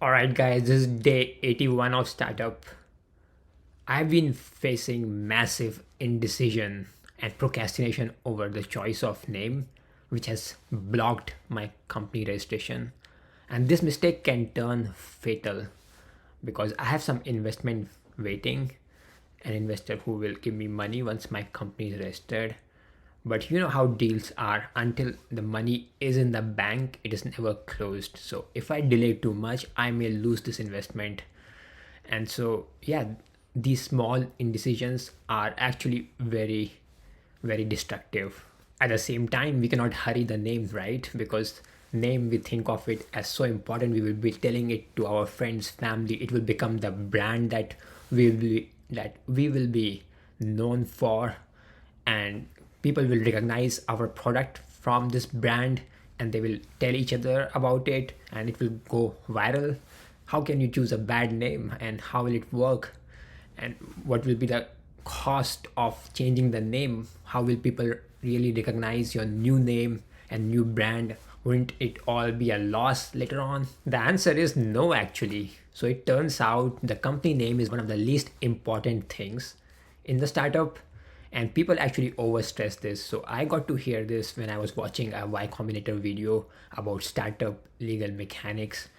Alright guys, this is day 81 of startup. I've been facing massive indecision and procrastination over the choice of name, which has blocked my company registration. And this mistake can turn fatal because I have some investment waiting, an investor who will give me money once my company is registered. But you know how deals are, until the money is in the bank, it is never closed. So if I delay too much, I may lose this investment. And so, yeah, these small indecisions are actually very destructive. At the same time, we cannot hurry the name, right? Because name, we think of it as so important, we will be telling it to our friends, family. It will become the brand that we will be known for, and people will recognize our product from this brand, and they will tell each other about it, and it will go viral. How can you choose a bad name, and how will it work, and what will be the cost of changing the name? How will people really recognize your new name and new brand? Wouldn't it all be a loss later on? The answer is no, actually. So it turns out the company name is one of the least important things in the startup, and people actually overstress this. So I got to hear this when I was watching a Y Combinator video about startup legal mechanics,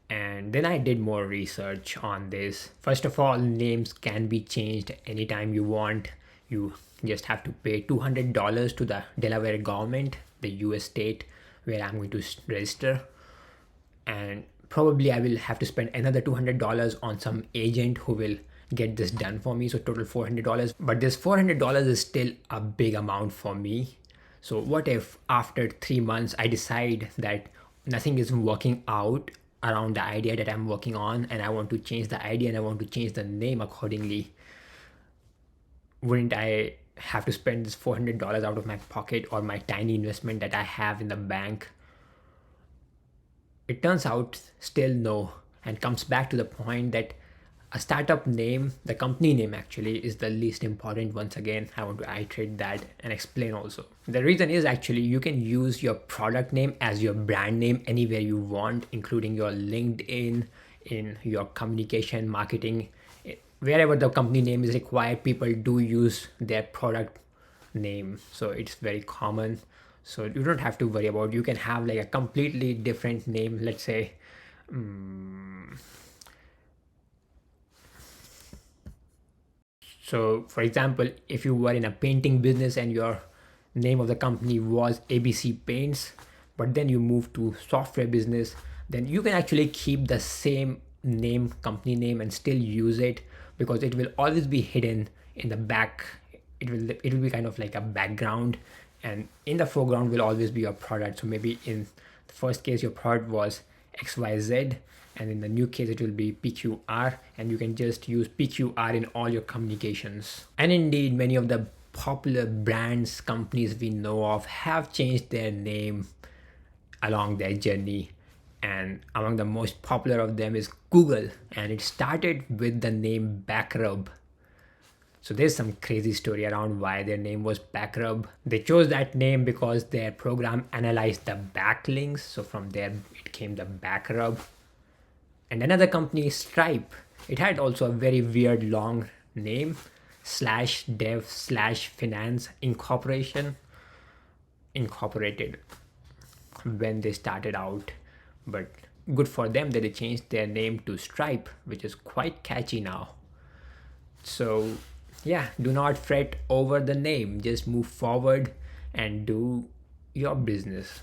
and then I did more research on this. First of all, names can be changed anytime you want. You just have to pay $200 to the Delaware government, the US state where I'm going to register, and probably I will have to spend another $200 on some agent who will get this done for me. So total $400. But this $400 is still a big amount for me. So what if after 3 months I decide that nothing is working out around the idea that I'm working on, and I want to change the idea and I want to change the name accordingly? Wouldn't I have to spend this $400 out of my pocket or my tiny investment that I have in the bank? It turns out still no, and comes back to the point that a startup name, the company name actually, is the least important. Once again, I want to iterate that and explain also. The reason is actually you can use your product name as your brand name anywhere you want, including your LinkedIn, in your communication, marketing. Wherever the company name is required, people do use their product name. So it's very common. So you don't have to worry about, you can have like a completely different name. Let's say so for example, if you were in a painting business and your name of the company was ABC Paints, but then you move to software business, then you can actually keep the same name, company name, and still use it, because it will always be hidden in the back. It will be kind of like a background, and in the foreground will always be your product. So maybe in the first case your product was XYZ, and in the new case it will be PQR, and you can just use PQR in all your communications. And indeed, many of the popular brands, companies we know of have changed their name along their journey, and among the most popular of them is Google, and it started with the name BackRub. So there's some crazy story around why their name was BackRub. They chose that name because their program analyzed the backlinks, so from there it came the BackRub. And another company, Stripe, it had also a very weird long name, slash dev slash finance incorporated when they started out. But good for them that they changed their name to Stripe, which is quite catchy now. So yeah, do not fret over the name, just move forward and do your business.